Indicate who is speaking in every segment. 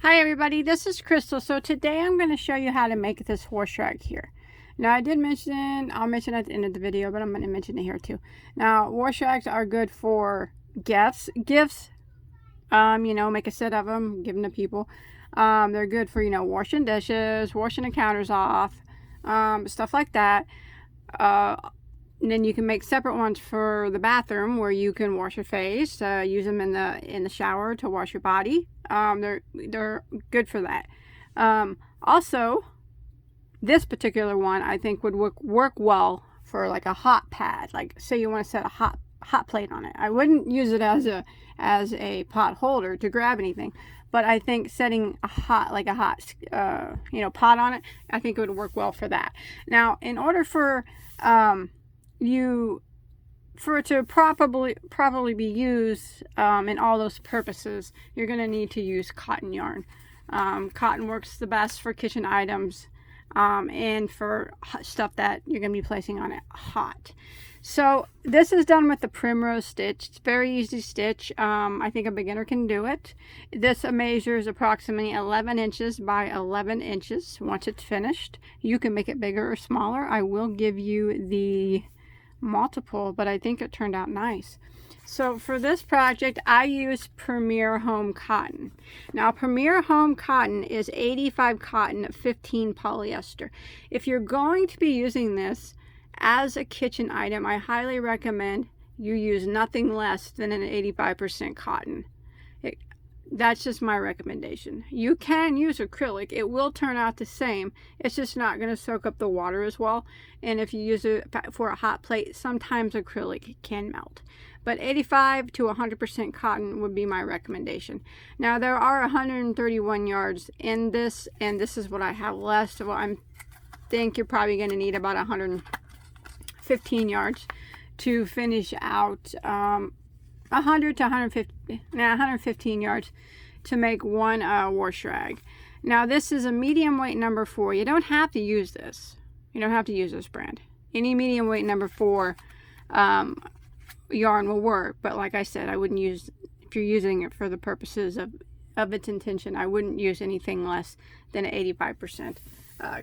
Speaker 1: Hi everybody, this is Crystal. So today I'm going to show you how to make this horse rag here. Now I did mention, I'll mention at the end of the video, but I'm going to mention it here too. Now horse rags are good for gifts, make a set of them, give them to people. They're good for, washing dishes, washing the counters off, stuff like that. And then you can make separate ones for the bathroom where you can wash your face, use them in the shower to wash your body. They're good for that. Also, this particular one I think would work well for like a hot pad. Like say you want to set a hot plate on it. I wouldn't use it as a pot holder to grab anything, but I think setting a hot pot on it, I think it would work well for that. Now, in order for it to properly be used in all those purposes, you're going to need to use cotton yarn. Cotton works the best for kitchen items and for stuff that you're going to be placing on it hot. So this is done with the primrose stitch. It's very easy to stitch. I think a beginner can do it. This measures approximately 11 inches by 11 inches. Once it's finished, you can make it bigger or smaller. I will give you the multiple, but I think it turned out nice. So for this project I used Premier Home cotton. Now Premier Home cotton is 85 cotton, 15 polyester. If you're going to be using this as a kitchen item, I highly recommend you use nothing less than an 85% cotton. That's just my recommendation. You can use acrylic. It will turn out the same. It's just not going to soak up the water as well. And if you use it for a hot plate, sometimes acrylic can melt. But 85 to 100% cotton would be my recommendation. Now there are 131 yards in this, and this is what I have left. So I think you're probably going to need about 115 yards to finish out 100 to 115 yards to make one wash rag. Now this is a medium weight number 4. You don't have to use this. You don't have to use this brand. Any medium weight number 4 yarn will work, but like I said, I wouldn't use, if you're using it for the purposes of its intention, I wouldn't use anything less than 85%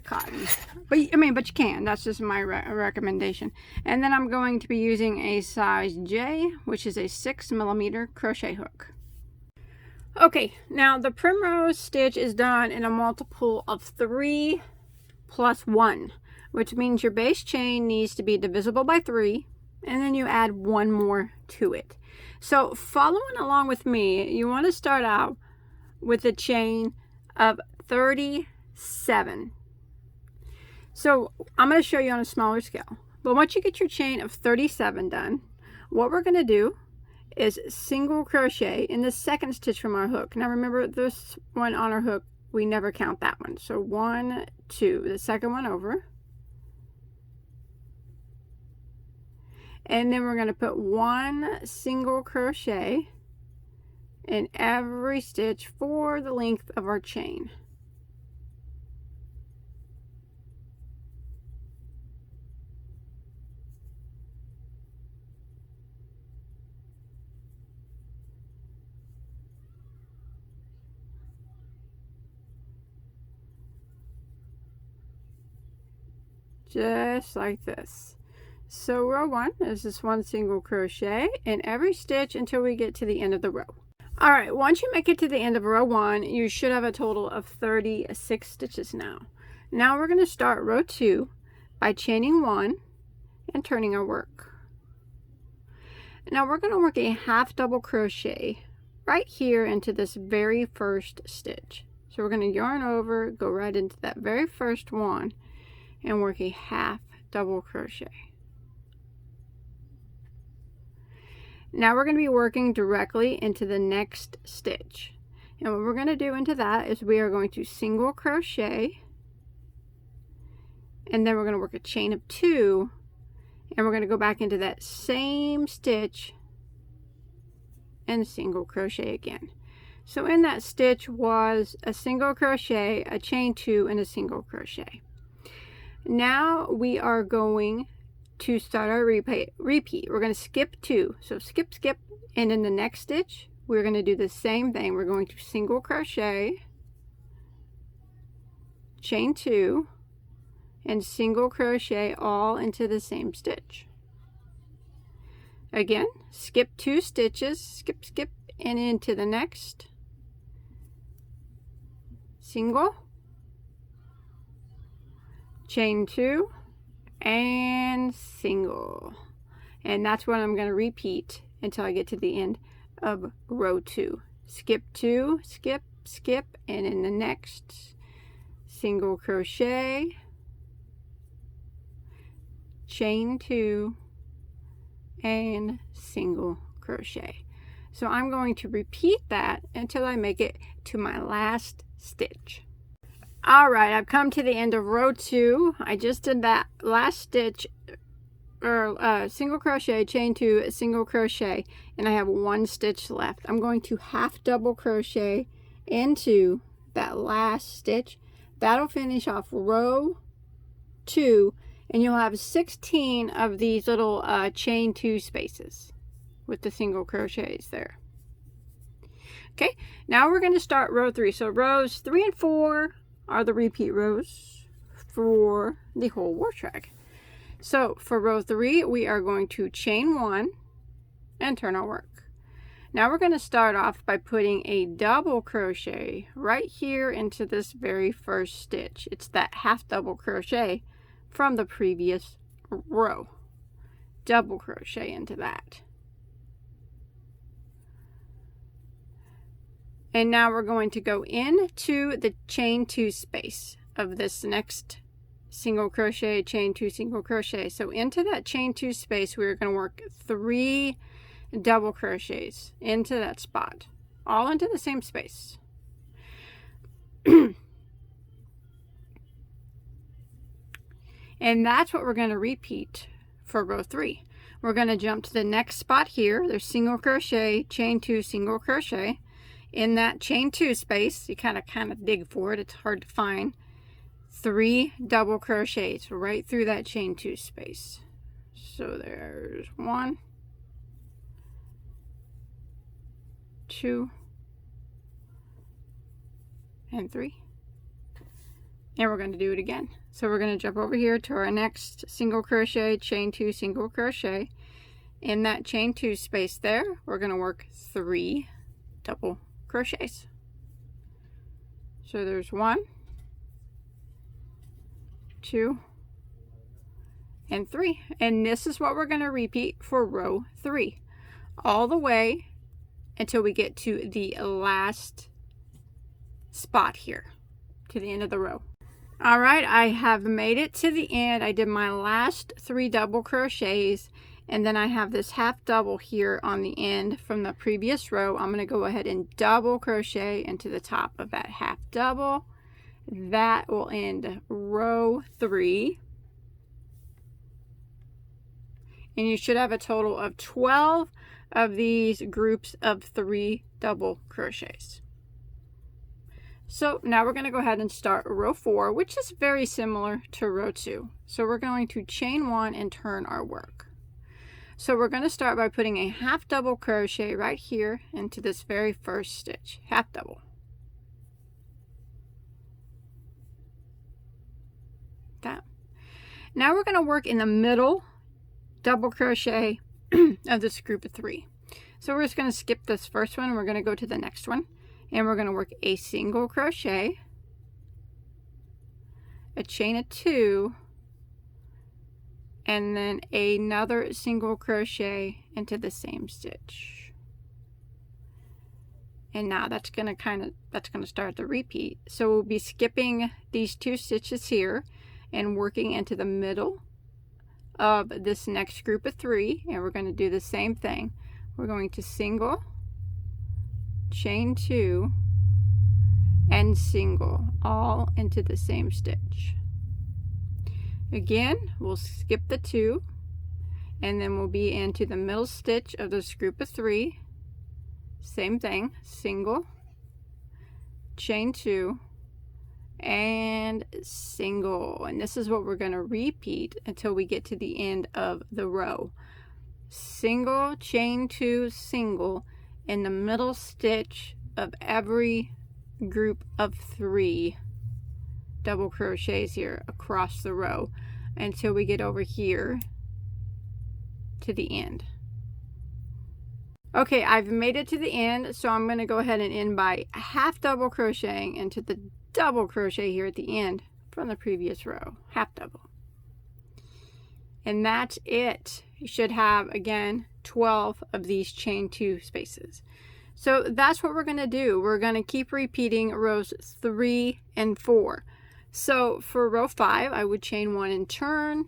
Speaker 1: cotton. But you can. That's just my recommendation. And then I'm going to be using a size J, which is a 6mm crochet hook. Okay, now the primrose stitch is done in a multiple of 3 plus 1, which means your base chain needs to be divisible by 3, and then you add 1 more to it. So following along with me, you want to start out with a chain of 37. So I'm going to show you on a smaller scale. But once you get your chain of 37 done, what we're going to do is single crochet in the second stitch from our hook. Now remember, this one on our hook, we never count that one. So 1, 2, the second one over. And then we're going to put 1 single crochet in every stitch for the length of our chain. Just like this. So row 1 is just 1 single crochet in every stitch until we get to the end of the row. All right, once you make it to the end of row 1, you should have a total of 36 stitches now. Now we're going to start row 2 by chaining 1 and turning our work. Now we're going to work a half double crochet right here into this very first stitch. So we're going to yarn over, go right into that very first one, and work a half double crochet. Now we're going to be working directly into the next stitch, and what we're going to do into that is we are going to single crochet, and then we're going to work a chain of 2, and we're going to go back into that same stitch and single crochet again. So in that stitch was a single crochet, a chain 2, and a single crochet. Now we are going to start our repeat. We're going to skip 2. So skip, and in the next stitch we're going to do the same thing. We're going to single crochet, chain 2, and single crochet all into the same stitch. Again, skip 2 stitches, skip, and into the next, single, chain 2, and single. And that's what I'm going to repeat until I get to the end of row 2. Skip 2, skip, and in the next, single crochet, chain 2, and single crochet. So I'm going to repeat that until I make it to my last stitch. Alright, I've come to the end of row 2. I just did that last stitch, or single crochet, chain 2, single crochet, and I have 1 stitch left. I'm going to half double crochet into that last stitch. That'll finish off row 2, and you'll have 16 of these little chain 2 spaces with the single crochets there. Okay, now we're going to start row 3. So rows 3 and 4 are the repeat rows for the whole war track. So for row 3, we are going to chain 1 and turn our work. Now we're going to start off by putting a double crochet right here into this very first stitch. It's that half double crochet from the previous row. Double crochet into that. And now we're going to go into the chain 2 space of this next single crochet, chain 2, single crochet. So into that chain 2 space, we're going to work 3 double crochets into that spot, all into the same space. And that's what we're going to repeat for row 3. We're going to jump to the next spot here. There's single crochet, chain 2, single crochet. In that chain 2 space, you kind of dig for it. It's hard to find. 3 double crochets right through that chain 2 space. So there's 1, 2, and 3. And we're going to do it again. So we're going to jump over here to our next single crochet, chain 2, single crochet. In that chain 2 space there, we're going to work 3 double crochets. So there's 1, 2, and 3. And this is what we're going to repeat for row 3 all the way until we get to the last spot here, to the end of the row. All right, I have made it to the end. I did my last 3 double crochets, and then I have this half double here on the end from the previous row. I'm going to go ahead and double crochet into the top of that half double. That will end row 3. And you should have a total of 12 of these groups of 3 double crochets. So now we're going to go ahead and start row 4, which is very similar to row 2. So we're going to chain 1 and turn our work. So we're going to start by putting a half double crochet right here into this very first stitch, half double. That. Now we're going to work in the middle double crochet of this group of 3. So we're just going to skip this first one. We're going to go to the next one, and we're going to work a single crochet, a chain of 2, and then another single crochet into the same stitch. And now that's going to start the repeat. So we'll be skipping these 2 stitches here and working into the middle of this next group of 3, and we're going to do the same thing. We're going to single, chain 2, and single all into the same stitch. Again, we'll skip the 2, and then we'll be into the middle stitch of this group of 3. Same thing, single, chain 2, and single. And this is what we're going to repeat until we get to the end of the row. Single, chain 2, single in the middle stitch of every group of 3 double crochets here across the row until we get over here to the end. Okay, I've made it to the end, so I'm going to go ahead and end by half double crocheting into the double crochet here at the end from the previous row, half double. And that's it. You should have, again, 12 of these chain 2 spaces. So that's what we're going to do. We're going to keep repeating rows 3 and 4. So for row 5, I would chain 1 and turn.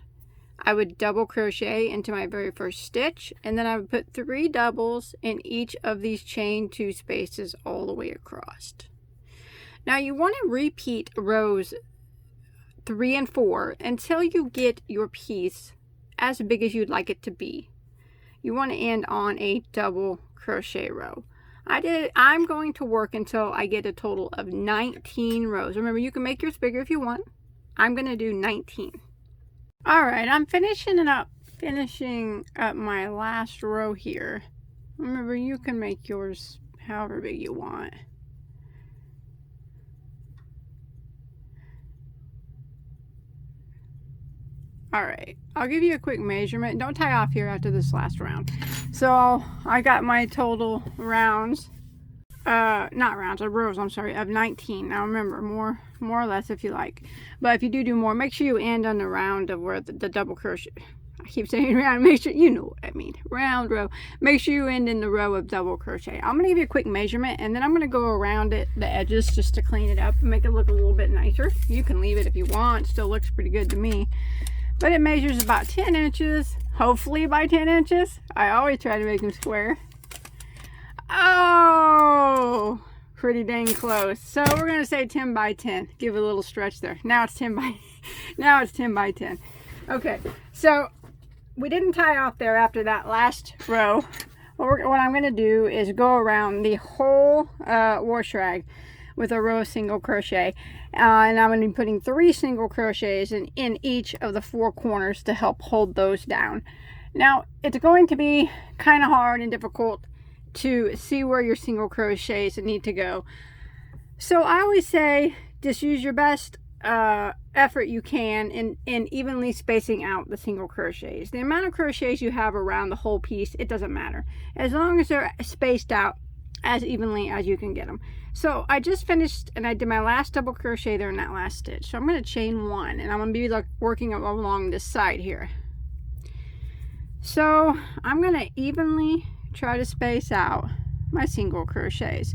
Speaker 1: I would double crochet into my very first stitch, and then I would put 3 doubles in each of these chain 2 spaces all the way across. Now you want to repeat rows 3 and 4 until you get your piece as big as you'd like it to be. You want to end on a double crochet row. I'm going to work until I get a total of 19 rows. Remember, you can make yours bigger if you want. I'm going to do 19. Alright, I'm finishing up my last row here. Remember, you can make yours however big you want. Alright, I'll give you a quick measurement. Don't tie off here after this last round. So I got my total rounds, not rounds, rows, I'm sorry, of 19. Now remember, more or less if you like. But if you do more, make sure you end on the round of where the double crochet, I keep saying round, make sure, you know what I mean, round row. Make sure you end in the row of double crochet. I'm going to give you a quick measurement, and then I'm going to go around it, the edges, just to clean it up and make it look a little bit nicer. You can leave it if you want. It still looks pretty good to me. But it measures about 10 inches, hopefully by 10 inches. I always try to make them square. Oh, pretty dang close. So we're going to say 10 by 10. Give it a little stretch there. Now it's 10 by 10. Okay, so we didn't tie off there after that last row. What I'm going to do is go around the whole wash rag with a row of single crochet, and I'm going to be putting 3 single crochets in each of the 4 corners to help hold those down. Now it's going to be kind of hard and difficult to see where your single crochets need to go, so I always say just use your best effort you can in evenly spacing out the single crochets. The amount of crochets you have around the whole piece, it doesn't matter, as long as they're spaced out as evenly as you can get them. So I just finished and I did my last double crochet there in that last stitch. So I'm going to chain 1, and I'm going to be like working along this side here. So I'm going to evenly try to space out my single crochets.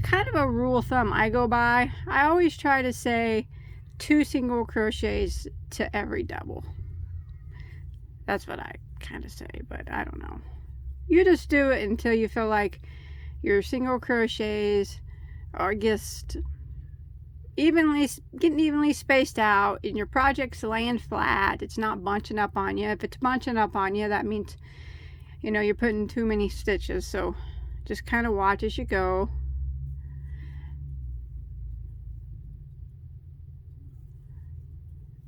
Speaker 1: Kind of a rule of thumb I go by, I always try to say 2 single crochets to every double. That's what I kind of say, but I don't know. You just do it until you feel like your single crochets are just getting evenly spaced out, and your project's laying flat. It's not bunching up on you. If it's bunching up on you, that means, you know, you're putting too many stitches. So just kind of watch as you go.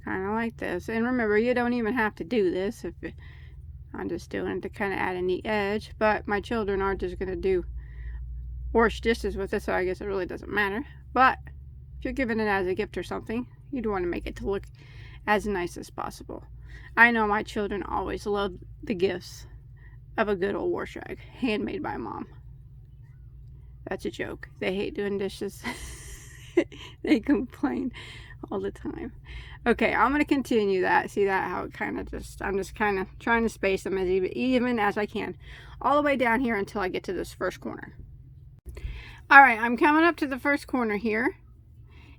Speaker 1: Kind of like this. And remember, you don't even have to do this. I'm just doing it to kind of add a neat edge, but my children are just going to do wash dishes with it, so I guess it really doesn't matter. But if you're giving it as a gift or something, you'd want to make it to look as nice as possible. I know my children always love the gifts of a good old wash rag, handmade by Mom. That's a joke. They hate doing dishes. They complain all the time. Okay, I'm going to continue that. See that, how it kind of I'm just kind of trying to space them as even as I can, all the way down here until I get to this first corner. Alright, I'm coming up to the first corner here,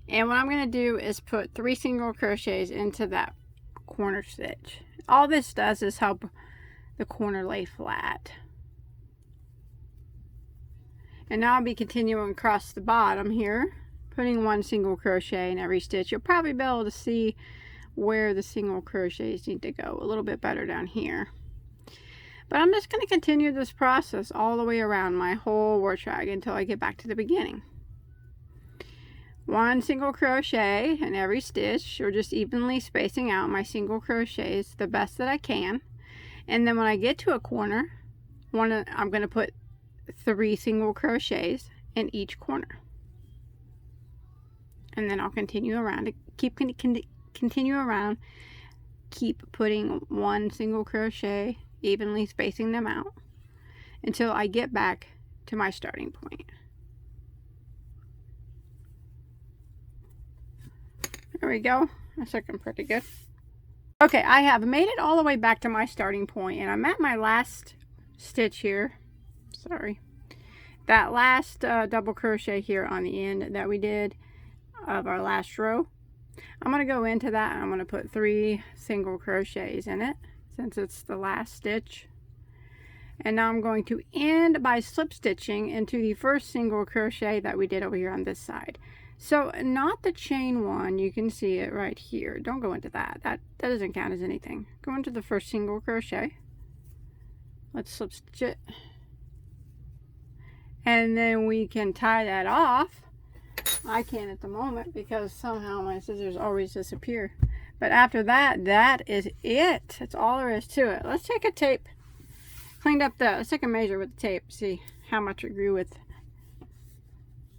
Speaker 1: and what I'm going to do is put 3 single crochets into that corner stitch. All this does is help the corner lay flat. And now I'll be continuing across the bottom here, putting 1 single crochet in every stitch. You'll probably be able to see where the single crochets need to go a little bit better down here. But I'm just going to continue this process all the way around my whole wash rag until I get back to the beginning. 1 single crochet in every stitch, or just evenly spacing out my single crochets the best that I can. And then when I get to a corner, I'm going to put 3 single crochets in each corner. And then I'll continue around continue around. Keep putting one single crochet, evenly spacing them out until I get back to my starting point. There we go. That's looking pretty good. Okay, I have made it all the way back to my starting point, and I'm at my last stitch here. Sorry. That last double crochet here on the end that we did of our last row. I'm going to go into that and I'm going to put 3 single crochets in it since it's the last stitch. And now I'm going to end by slip stitching into the first single crochet that we did over here on this side. So not the chain one, you can see it right here. Don't go into that. That doesn't count as anything. Go into the first single crochet. Let's slip stitch it. And then we can tie that off. I can't at the moment because somehow my scissors always disappear. But after that, that is it. That's all there is to it. Let's take a tape. Cleaned up let's take a measure with the tape. See how much it grew with.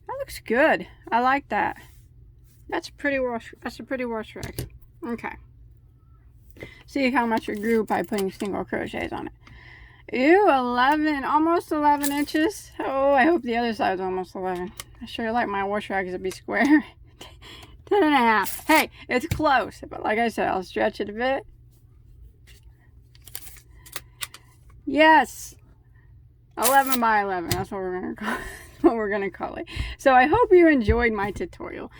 Speaker 1: That looks good. I like that. That's a pretty wash rag. Okay. See how much it grew by putting single crochets on it. Ew, 11, almost 11 inches. Oh, I hope the other side is almost 11. I sure like my wash rags to be square. 10 and a half. Hey, it's close. But like I said, I'll stretch it a bit. Yes. 11 by 11. That's what we're going to call it. What we're going to call it. So I hope you enjoyed my tutorial.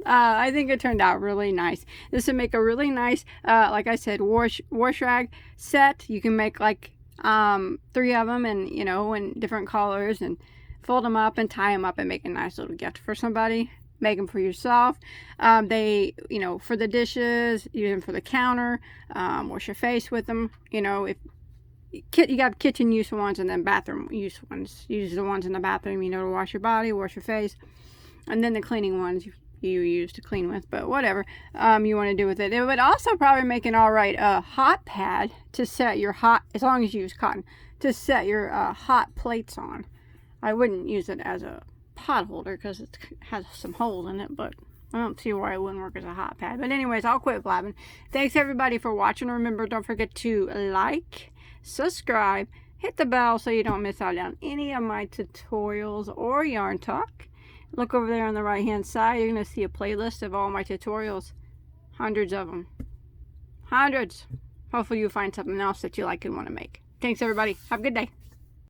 Speaker 1: I think it turned out really nice. This would make a really nice, like I said, wash rag set. You can make like 3 of them, and you know, in different colors, and fold them up and tie them up and make a nice little gift for somebody. Make them for yourself. They, you know, for the dishes, use them for the counter, wash your face with them. You know, if you got kitchen use ones and then bathroom use ones. Use the ones in the bathroom, you know, to wash your body, wash your face, and then the cleaning ones you use to clean with. But whatever you want to do with it. It would also probably make an alright hot pad to set your hot, as long as you use cotton, to set your hot plates on. I wouldn't use it as a pot holder because it has some holes in it, but I don't see why it wouldn't work as a hot pad. But anyways, I'll quit blabbing. Thanks everybody for watching. Remember, don't forget to like, subscribe, hit the bell so you don't miss out on any of my tutorials or yarn talk. Look over there on the right hand side. You're going to see a playlist of all my tutorials. Hundreds of them. Hundreds. Hopefully you'll find something else that you like and want to make. Thanks everybody. Have a good day.